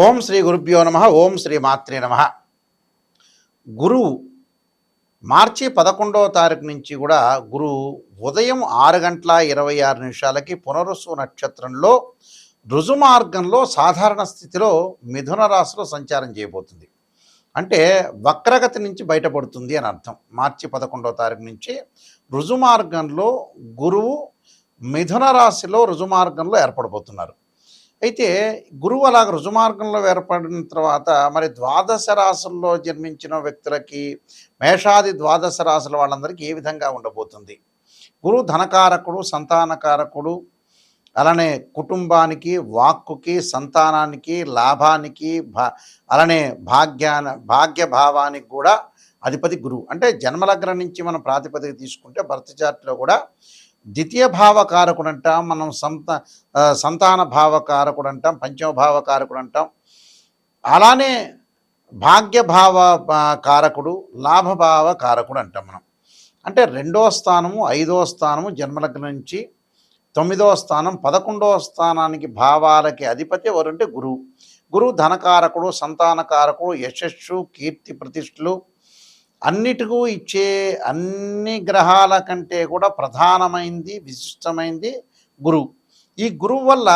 ఓం శ్రీ గురుభ్యో నమ. ఓం శ్రీ మాత్రే నమ. గురువు మార్చి 11వ తారీఖు నుంచి కూడా గురువు ఉదయం 6:26 పునరుసు నక్షత్రంలో రుజుమార్గంలో సాధారణ స్థితిలో మిథున రాశిలో సంచారం చేయబోతుంది. అంటే వక్రగతి నుంచి బయటపడుతుంది అని అర్థం. మార్చి 11వ తారీఖు నుంచి రుజుమార్గంలో గురువు మిథున రాశిలో రుజుమార్గంలో ఏర్పడబోతున్నారు. అయితే గురువు అలాగ రుజుమార్గంలో ఏర్పడిన తర్వాత మరి ద్వాదశ రాశుల్లో జన్మించిన వ్యక్తులకి, మేషాది ద్వాదశ రాశుల వాళ్ళందరికీ ఏ విధంగా ఉండబోతుంది? గురువు ధనకారకుడు, సంతానకారకుడు, అలానే కుటుంబానికి, వాక్కుకి, సంతానానికి, లాభానికి, అలానే భాగ్యభావానికి కూడా అధిపతి గురువు. అంటే జన్మలగ్నం నుంచి మనం ప్రాతిపదిక తీసుకుంటే బర్త్ చార్ట్లో కూడా ద్వితీయ భావకారకుడు అంటాం, మనం సంతాన భావకారకుడు అంటాం, పంచమ భావకారకుడు అంటాం. అలానే భాగ్యభావ కారకుడు, లాభభావ కారకుడు అంటాం మనం. అంటే 2వ స్థానము, 5వ స్థానము జన్మలగ్నం నుంచి 9వ స్థానం, 11వ స్థానానికి భావాలకి అధిపతి ఎవరంటే గురువు. గురువు ధనకారకుడు, సంతానకారకుడు, యశస్సు, కీర్తి ప్రతిష్టలు అన్నిటికూ ఇచ్చే అన్ని గ్రహాల కంటే కూడా ప్రధానమైంది, విశిష్టమైంది గురువు. ఈ గురువు వల్ల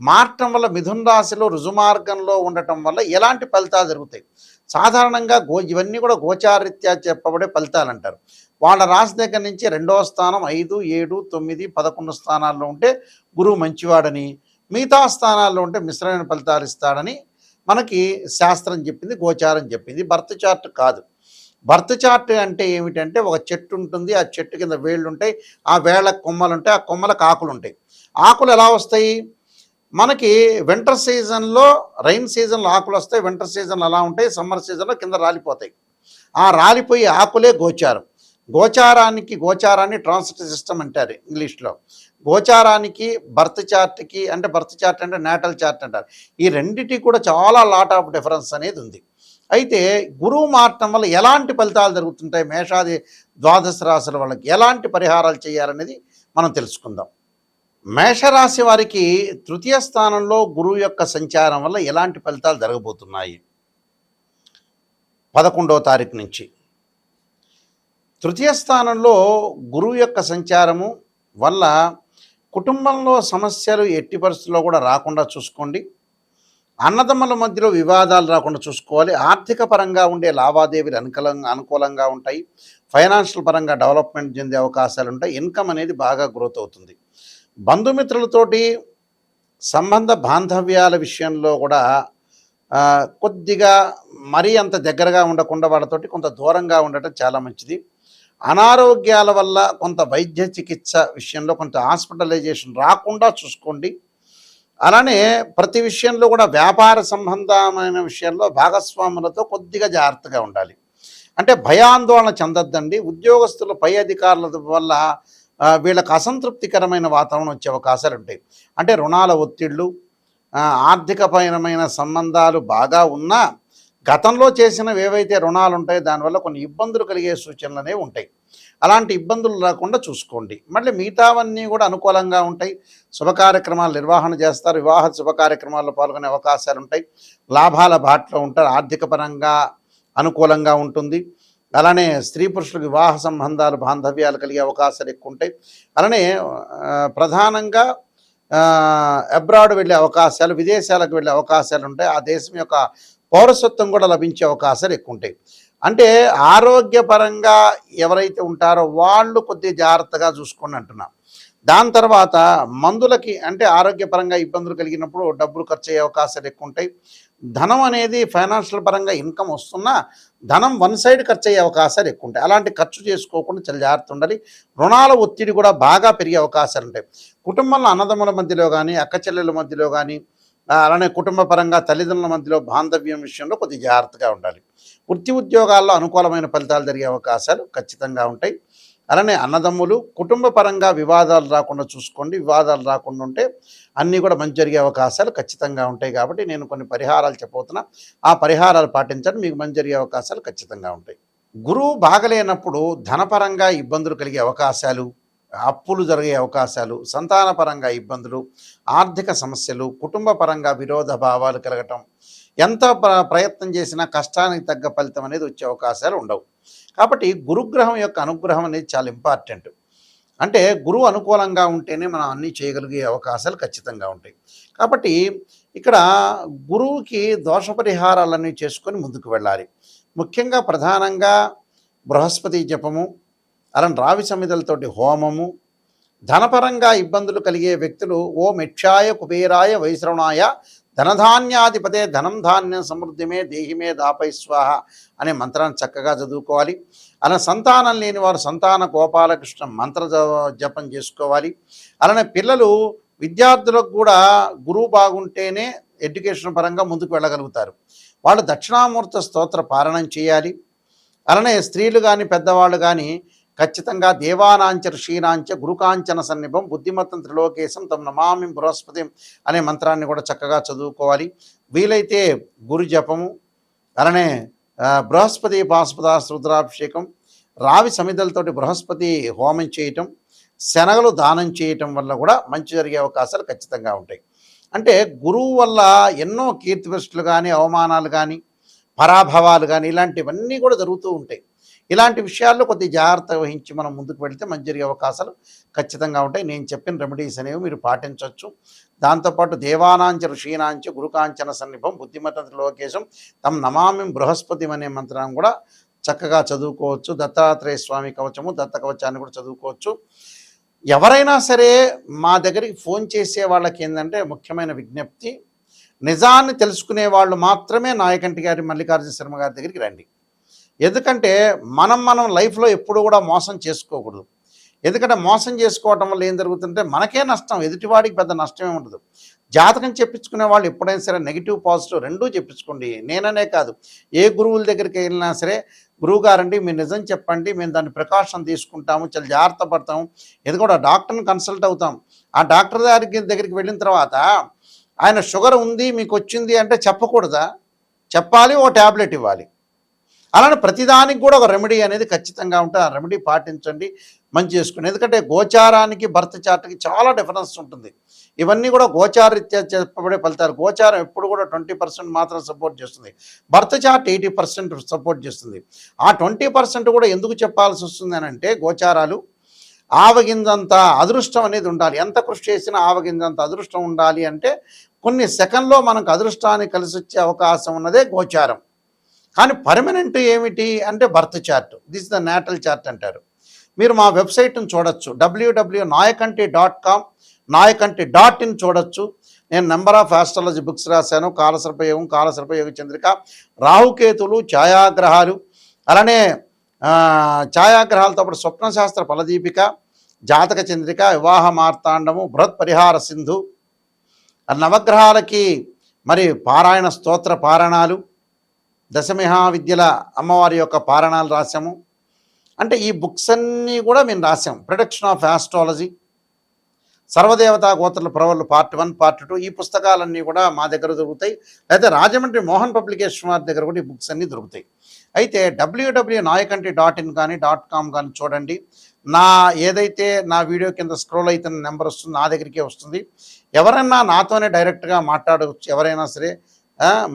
మారటం వల్ల మిథున రాశిలో రుజుమార్గంలో ఉండటం వల్ల ఎలాంటి ఫలితాలు జరుగుతాయి? సాధారణంగా ఇవన్నీ కూడా గోచారీత్యా చెప్పబడే ఫలితాలు అంటారు. వాళ్ళ రాశి దగ్గర నుంచి 2వ స్థానం, 5, 7, 9, 11 స్థానాల్లో ఉంటే గురువు మంచివాడని, మిగతా స్థానాల్లో ఉంటే మిశ్రమైన ఫలితాలు ఇస్తాడని మనకి శాస్త్రం చెప్పింది, గోచారం చెప్పింది. బర్త్ చార్ట్ కాదు. బర్త్ చార్ట్ అంటే ఏమిటంటే ఒక చెట్టు ఉంటుంది, ఆ చెట్టు కింద వేళ్ళు ఉంటాయి, ఆ వేళ్ళకు కొమ్మలు ఉంటాయి, ఆ కొమ్మలకు ఆకులు ఉంటాయి. ఆకులు ఎలా వస్తాయి? మనకి వింటర్ సీజన్లో, రైన్ సీజన్లో ఆకులు వస్తాయి, వింటర్ సీజన్లో అలా ఉంటాయి, సమ్మర్ సీజన్లో కింద రాలిపోతాయి. ఆ రాలిపోయి ఆకులే గోచారం. గోచారాన్ని ట్రాన్సిట్ సిస్టమ్ అంటారు ఇంగ్లీష్లో. గోచారానికి బర్త్ చార్ట్కి, అంటే బర్త్ చార్ట్ అంటే నేటల్ చార్ట్ అంటారు. ఈ రెండిటికి కూడా చాలా లాట్ ఆఫ్ డిఫరెన్స్ అనేది ఉంది. అయితే గురువు మారటం వల్ల ఎలాంటి ఫలితాలు జరుగుతుంటాయి, మేషాది ద్వాదశ రాశుల వాళ్ళకి ఎలాంటి పరిహారాలు చేయాలనేది మనం తెలుసుకుందాం. మేషరాశి వారికి 3వ స్థానంలో గురువు యొక్క సంచారం వల్ల ఎలాంటి ఫలితాలు జరగబోతున్నాయి? 11వ తారీఖు నుంచి 3వ స్థానంలో గురువు యొక్క సంచారము వల్ల కుటుంబంలో సమస్యలు ఎట్టి పరిస్థితుల్లో కూడా రాకుండా చూసుకోండి. అన్నదమ్ముల మధ్యలో వివాదాలు రాకుండా చూసుకోవాలి. ఆర్థిక పరంగా ఉండే లావాదేవీలు అనుకూలంగా ఉంటాయి. ఫైనాన్షియల్ పరంగా డెవలప్మెంట్ చెందే అవకాశాలు ఉంటాయి. ఇన్కమ్ అనేది బాగా గ్రోత్ అవుతుంది. బంధుమిత్రులతోటి సంబంధ బాంధవ్యాల విషయంలో కూడా కొద్దిగా మరీ అంత దగ్గరగా ఉండకుండా వాళ్ళతోటి కొంత దూరంగా ఉండటం చాలా మంచిది. అనారోగ్యాల వల్ల కొంత వైద్య చికిత్స విషయంలో కొంత హాస్పిటలైజేషన్ రాకుండా చూసుకోండి. అలానే ప్రతి విషయంలో కూడా వ్యాపార సంబంధమైన విషయంలో భాగస్వాములతో కొద్దిగా జాగ్రత్తగా ఉండాలి. అంటే భయాందోళన చెందొద్దండి. ఉద్యోగస్తుల పై అధికారుల వల్ల వీళ్ళకి అసంతృప్తికరమైన వాతావరణం వచ్చే అవకాశాలు ఉంటాయి. అంటే రుణాల ఒత్తిళ్ళు, ఆర్థికపరమైన సంబంధాలు బాగా ఉన్నా గతంలో చేసినవి ఏవైతే రుణాలు ఉంటాయో దానివల్ల కొన్ని ఇబ్బందులు కలిగే సూచనలు అనేవి ఉంటాయి. అలాంటి ఇబ్బందులు రాకుండా చూసుకోండి. మళ్ళీ మిగతావన్నీ కూడా అనుకూలంగా ఉంటాయి. శుభ కార్యక్రమాలు నిర్వహణ చేస్తారు. వివాహ శుభ కార్యక్రమాల్లో పాల్గొనే అవకాశాలు ఉంటాయి. లాభాల బాటలో ఉంటారు. ఆర్థిక పరంగా అనుకూలంగా ఉంటుంది. అలానే స్త్రీ పురుషులకు వివాహ సంబంధాలు, బాంధవ్యాలు కలిగే అవకాశాలు ఎక్కువ ఉంటాయి. అలానే ప్రధానంగా అబ్రాడ్ వెళ్ళే అవకాశాలు, విదేశాలకు వెళ్ళే అవకాశాలు ఉంటాయి. ఆ దేశం యొక్క పౌరసత్వం కూడా లభించే అవకాశాలు ఎక్కువ ఉంటాయి. అంటే ఆరోగ్యపరంగా ఎవరైతే ఉంటారో వాళ్ళు కొద్దిగా జాగ్రత్తగా చూసుకోండి అంటున్నా. దాని తర్వాత మందులకి, అంటే ఆరోగ్యపరంగా ఇబ్బందులు కలిగినప్పుడు డబ్బులు ఖర్చు అయ్యే అవకాశాలు ఎక్కువ ఉంటాయి. ధనం అనేది ఫైనాన్షియల్ పరంగా ఇన్కమ్ వస్తున్నా ధనం వన్ సైడ్ ఖర్చు అయ్యే అవకాశాలు ఎక్కువ ఉంటాయి. అలాంటి ఖర్చు చేసుకోకుండా చాలా జాగ్రత్త ఉండాలి. రుణాల ఒత్తిడి కూడా బాగా పెరిగే అవకాశాలు ఉంటాయి. కుటుంబంలో అన్నదమ్ముల మధ్యలో కానీ, అక్క చెల్లెల మధ్యలో కానీ, అలానే కుటుంబ పరంగా తల్లిదండ్రుల మధ్యలో బాంధవ్యం విషయంలో కొద్దిగా జాగ్రత్తగా ఉండాలి. వృత్తి ఉద్యోగాల్లో అనుకూలమైన ఫలితాలు జరిగే అవకాశాలు ఖచ్చితంగా ఉంటాయి. అలానే అన్నదమ్ములు కుటుంబ పరంగా వివాదాలు రాకుండా చూసుకోండి. వివాదాలు రాకుండా ఉంటే అన్నీ కూడా మంచి జరిగే అవకాశాలు ఖచ్చితంగా ఉంటాయి. కాబట్టి నేను కొన్ని పరిహారాలు చెప్పబోతున్నా. ఆ పరిహారాలు పాటించండి, మీకు మంచి జరిగే అవకాశాలు ఖచ్చితంగా ఉంటాయి. గురువు బాగలేనప్పుడు ధనపరంగా ఇబ్బందులు కలిగే అవకాశాలు, అప్పులు జరిగే అవకాశాలు, సంతానపరంగా ఇబ్బందులు, ఆర్థిక సమస్యలు, కుటుంబ పరంగా విరోధ భావాలు కలగటం, ఎంత ప్రయత్నం చేసినా కష్టానికి తగ్గ ఫలితం అనేది వచ్చే అవకాశాలు ఉండవు. కాబట్టి గురుగ్రహం యొక్క అనుగ్రహం అనేది చాలా ఇంపార్టెంట్. అంటే గురువు అనుకూలంగా ఉంటేనే మనం అన్నీ చేయగలిగే అవకాశాలు ఖచ్చితంగా ఉంటాయి. కాబట్టి ఇక్కడ గురువుకి దోష పరిహారాలన్నీ చేసుకొని ముందుకు వెళ్ళాలి. ముఖ్యంగా ప్రధానంగా బృహస్పతి జపము, అలాంటి రావి సమిధలతోటి హోమము, ధనపరంగా ఇబ్బందులు కలిగే వ్యక్తులు ఓం యక్షాయ కుబేరాయ వైశ్రవణాయ ధనధాన్యాధిపతే ధనం ధాన్యం సమృద్ధిమే దేహిమే దాపై స్వాహ అనే మంత్రాన్ని చక్కగా చదువుకోవాలి. అలా సంతానం లేని వారు సంతాన గోపాలకృష్ణ మంత్ర జపం చేసుకోవాలి. అలానే పిల్లలు విద్యార్థులకు కూడా గురువు బాగుంటేనే ఎడ్యుకేషన్ పరంగా ముందుకు వెళ్ళగలుగుతారు. వాళ్ళు దక్షిణామూర్త స్తోత్ర పారాయణం చేయాలి. అలానే స్త్రీలు కానీ పెద్దవాళ్ళు కానీ ఖచ్చితంగా దేవానాంచ ఋషీనాంచ గురుకాంచన సన్నిభం బుద్ధిమత్తం త్రిలోకేశం తమ నమామి బృహస్పతి అనే మంత్రాన్ని కూడా చక్కగా చదువుకోవాలి. వీలైతే గురు జపము, అలానే బృహస్పతి పాశుపదాస్త్ర రుద్రాభిషేకం, రావి సమిధలతోటి బృహస్పతి హోమం చేయటం, శనగలు దానం చేయటం వల్ల కూడా మంచి జరిగే అవకాశాలు ఖచ్చితంగా ఉంటాయి. అంటే గురువు వల్ల ఎన్నో కీర్తిప్రతిష్టలు కానీ అవమానాలు కానీ పరాభవాలు కానీ ఇలాంటివన్నీ కూడా జరుగుతూ ఉంటాయి. ఇలాంటి విషయాల్లో కొద్దిగా జాగ్రత్త వహించి మనం ముందుకు వెళితే మంచి జరిగే అవకాశాలు ఖచ్చితంగా ఉంటాయి. నేను చెప్పిన రెమెడీస్ అనేవి మీరు పాటించవచ్చు. దాంతోపాటు దేవానాంచ ఋషీనాంచ గురుకాంచన సన్నిభం బుద్ధిమత్త త్రిలోకేశం తమ నమామి బృహస్పతి అనే మంత్రాన్ని కూడా చక్కగా చదువుకోవచ్చు. దత్తాత్రేయ స్వామి కవచము, దత్త కవచాన్ని కూడా చదువుకోవచ్చు. ఎవరైనా సరే మా దగ్గరికి ఫోన్ చేసే వాళ్ళకి ఏంటంటే ముఖ్యమైన విజ్ఞప్తి, నిజాన్ని తెలుసుకునే వాళ్ళు మాత్రమే నాయకంటి గారి మల్లికార్జున శర్మ గారి దగ్గరికి రండి. ఎందుకంటే మనం లైఫ్లో ఎప్పుడు కూడా మోసం చేసుకోకూడదు. ఎందుకంటే మోసం చేసుకోవటం వల్ల ఏం జరుగుతుంటే మనకే నష్టం, ఎదుటివాడికి పెద్ద నష్టమే ఉండదు. జాతకం చెప్పించుకునే వాళ్ళు ఎప్పుడైనా సరే నెగిటివ్ పాజిటివ్ రెండూ చెప్పించుకోండి. నేననే కాదు, ఏ గురువుల దగ్గరికి వెళ్ళినా సరే గురువుగారండి మీరు నిజం చెప్పండి, మేము దాన్ని ప్రికాషన్ తీసుకుంటాము, చాలా జాగ్రత్త పడతాము. ఎందుకంటే డాక్టర్ని కన్సల్ట్ అవుతాం. ఆ డాక్టర్ దగ్గరికి వెళ్ళిన తర్వాత ఆయన షుగర్ ఉంది మీకు వచ్చింది అంటే చెప్పకూడదా? చెప్పాలి, ఓ ట్యాబ్లెట్ ఇవ్వాలి. అలానే ప్రతిదానికి కూడా ఒక రెమెడీ అనేది ఖచ్చితంగా ఉంటుంది. ఆ రెమెడీ పాటించండి, మంచి చేసుకుని. ఎందుకంటే గోచారానికి బర్త్ చార్ట్కి చాలా డిఫరెన్స్ ఉంటుంది. ఇవన్నీ కూడా గోచారీత్యా చెప్పబడే ఫలితాలు. గోచారం ఎప్పుడు కూడా 20% మాత్రం సపోర్ట్ చేస్తుంది, బర్త్ చార్ట్ 80% సపోర్ట్ చేస్తుంది. ఆ 20% కూడా ఎందుకు చెప్పాల్సి వస్తుంది అని అంటే, గోచారాలు ఆవగింజంత అదృష్టం అనేది ఉండాలి. ఎంత కృషి చేసినా ఆవగింజంత అదృష్టం ఉండాలి అంటే కొన్ని సెకండ్లో మనకు అదృష్టాన్ని కలిసి వచ్చే అవకాశం ఉన్నదే గోచారం. కానీ పర్మనెంట్ ఏమిటి అంటే birth chart. This the natal chart అంటారు. మీరు మా వెబ్సైట్ని చూడొచ్చు, www.nayakanti.com, nayakanti.in చూడొచ్చు. నేను నెంబర్ ఆఫ్ ఆస్ట్రాలజీ బుక్స్ రాశాను. కాలసర్పయోగం, కాలసర్పయోగ చంద్రిక, రాహుకేతులు, ఛాయాగ్రహాలు, అలానే ఛాయాగ్రహాలతో పాటు స్వప్నశాస్త్ర ఫలదీపిక, జాతక చంద్రిక, వివాహ మార్తాండము, బృహత్ పరిహార సింధు, నవగ్రహాలకి మరి పారాయణ స్తోత్ర పారాయణాలు, దశమహావిద్యల అమ్మవారి యొక్క పారాయణాలు రాశాము. అంటే ఈ బుక్స్ అన్నీ కూడా మేము రాసాం. ప్రొడక్షన్ ఆఫ్ ఆస్ట్రాలజీ, సర్వదేవతా గోత్రుల ప్రవర్లు పార్ట్ 1, పార్ట్ 2 ఈ పుస్తకాలన్నీ కూడా మా దగ్గర దొరుకుతాయి. అయితే రాజమండ్రి మోహన్ పబ్లికేషన్ వారి దగ్గర కూడా ఈ బుక్స్ అన్నీ దొరుకుతాయి. అయితే www.nayakanti.in కానీ .com కానీ చూడండి. ఏదైతే నా వీడియో కింద స్క్రోల్ అవుతున్న నెంబర్ వస్తుంది, నా దగ్గరికే వస్తుంది. ఎవరైనా నాతోనే డైరెక్ట్గా మాట్లాడవచ్చు. ఎవరైనా సరే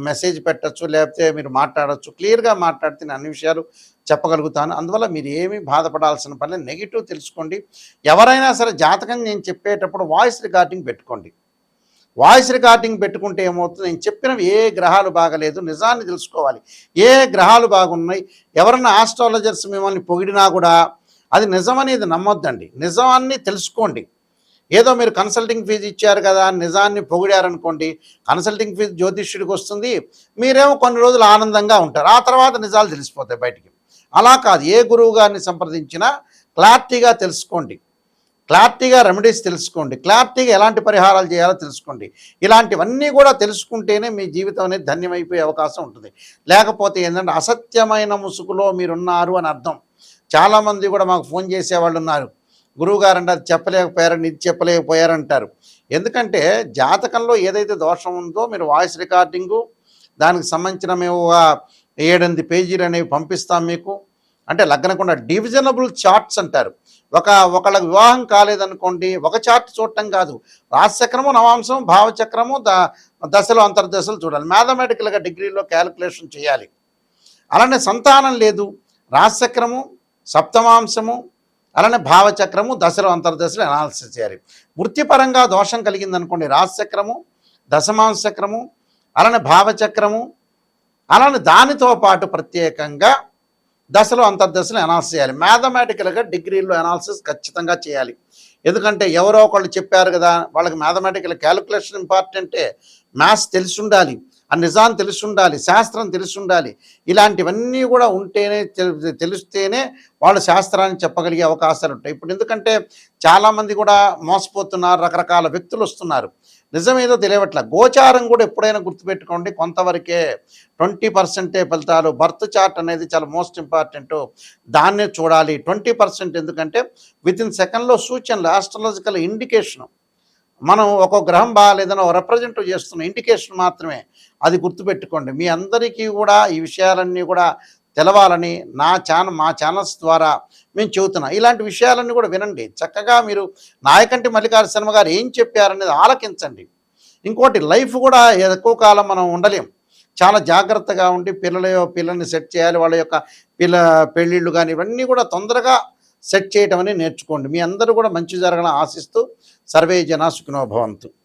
మెసేజ్ పెట్టచ్చు, లేకపోతే మీరు మాట్లాడచ్చు. క్లియర్గా మాట్లాడితే నేను అన్ని విషయాలు చెప్పగలుగుతాను. అందువల్ల మీరు ఏమీ బాధపడాల్సిన పని, నెగిటివ్ తెలుసుకోండి. ఎవరైనా సరే జాతకం నేను చెప్పేటప్పుడు వాయిస్ రికార్డింగ్ పెట్టుకోండి. వాయిస్ రికార్డింగ్ పెట్టుకుంటే ఏమవుతుంది, నేను చెప్పినవి ఏ గ్రహాలు బాగలేదు, నిజాన్ని తెలుసుకోవాలి. ఏ గ్రహాలు బాగున్నాయి. ఎవరైనా ఆస్ట్రాలజర్స్ మిమ్మల్ని పొగిడినా కూడా అది నిజమనేది నమ్మొద్దండి. నిజాన్ని తెలుసుకోండి. ఏదో మీరు కన్సల్టింగ్ ఫీజు ఇచ్చారు కదా నిజాన్ని పొగిడారనుకోండి, కన్సల్టింగ్ ఫీజు జ్యోతిష్యుడికి వస్తుంది, మీరేమో కొన్ని రోజులు ఆనందంగా ఉంటారు, ఆ తర్వాత నిజాలు తెలిసిపోతాయి బయటికి. అలా కాదు, ఏ గురువు గారిని సంప్రదించినా క్లారిటీగా తెలుసుకోండి, క్లారిటీగా రెమెడీస్ తెలుసుకోండి, క్లారిటీగా ఎలాంటి పరిహారాలు చేయాలో తెలుసుకోండి. ఇలాంటివన్నీ కూడా తెలుసుకుంటేనే మీ జీవితం అనేది ధన్యమైపోయే అవకాశం ఉంటుంది. లేకపోతే ఏంటంటే అసత్యమైన ముసుగులో మీరున్నారు అని అర్థం. చాలామంది కూడా మాకు ఫోన్ చేసేవాళ్ళు ఉన్నారు, గురువుగారంటే అది చెప్పలేకపోయారని, ఇది చెప్పలేకపోయారంటారు. ఎందుకంటే జాతకంలో ఏదైతే దోషం ఉందో మీరు వాయిస్ రికార్డింగు, దానికి సంబంధించిన మేము 7-8 పేజీలు అనేవి పంపిస్తాం మీకు. అంటే లగ్నకుండా డివిజనబుల్ చార్ట్స్ అంటారు. ఒకళ్ళకి వివాహం కాలేదనుకోండి, ఒక చార్ట్ చూడటం కాదు, రాశిచక్రము, నవాంశం, భావచక్రము, దశలు అంతర్దశలు చూడాలి. మ్యాథమెటికల్గా డిగ్రీలో క్యాలిక్యులేషన్ చేయాలి. అలానే సంతానం లేదు, రాశిచక్రము, సప్తమాంశము, అలానే భావచక్రము, దశలు అంతర్దశలు అనాలిసిస్ చేయాలి. వృత్తిపరంగా దోషం కలిగిందనుకోండి, రాశిచక్రము, దశమాంశ చక్రము, అలానే భావచక్రము, అలానే దానితో పాటు ప్రత్యేకంగా దశలు అంతర్దశలు అనాలిసిస్ చేయాలి. మ్యాథమెటికల్గా డిగ్రీలో అనాలిసిస్ ఖచ్చితంగా చేయాలి. ఎందుకంటే ఎవరో ఒకళ్ళు చెప్పారు కదా, వాళ్ళకి మ్యాథమెటికల్ క్యాలిక్యులేషన్ ఇంపార్టెంటే, మ్యాథ్స్ తెలిసి ఉండాలి, ఆ నిజాన్ని తెలిసి ఉండాలి, శాస్త్రం తెలిసి ఉండాలి. ఇలాంటివన్నీ కూడా ఉంటేనే తెలిస్తేనే వాళ్ళు శాస్త్రాన్ని చెప్పగలిగే అవకాశాలు ఉంటాయి. ఇప్పుడు ఎందుకంటే చాలామంది కూడా మోసపోతున్నారు, రకరకాల వ్యక్తులు వస్తున్నారు, నిజమేదో తెలియవట్ల. గోచారం కూడా ఎప్పుడైనా గుర్తుపెట్టుకోండి, కొంతవరకే 20% ఫలితాలు. బర్త్ చార్ట్ అనేది చాలా మోస్ట్ ఇంపార్టెంట్, దాన్నే చూడాలి. 20% ఎందుకంటే వితిన్ సెకండ్లో సూచనలు, ఆస్ట్రాలజికల్ ఇండికేషను. మనం ఒక గ్రహం బాగాలేదని ఒక రిప్రజెంట్ చేస్తున్న ఇండికేషన్ మాత్రమే, అది గుర్తుపెట్టుకోండి. మీ అందరికీ కూడా ఈ విషయాలన్నీ కూడా తెలవాలని మా ఛానల్స్ ద్వారా మేము చెబుతున్నాం. ఇలాంటి విషయాలన్నీ కూడా వినండి. చక్కగా మీరు నాయకంటి మల్లికార్జున శర్మ గారు ఏం చెప్పారనేది ఆలకించండి. ఇంకోటి, లైఫ్ కూడా ఎక్కువ కాలం మనం ఉండలేం. చాలా జాగ్రత్తగా ఉండి పిల్లల్ని సెట్ చేయాలి. వాళ్ళ యొక్క పెళ్ళిళ్ళు కానీ ఇవన్నీ కూడా తొందరగా సెట్ చేయటం అనేది నేర్చుకోండి. మీ అందరూ కూడా మంచి జరగాలని ఆశిస్తూ, సర్వే జనా సుఖినో భవంతు.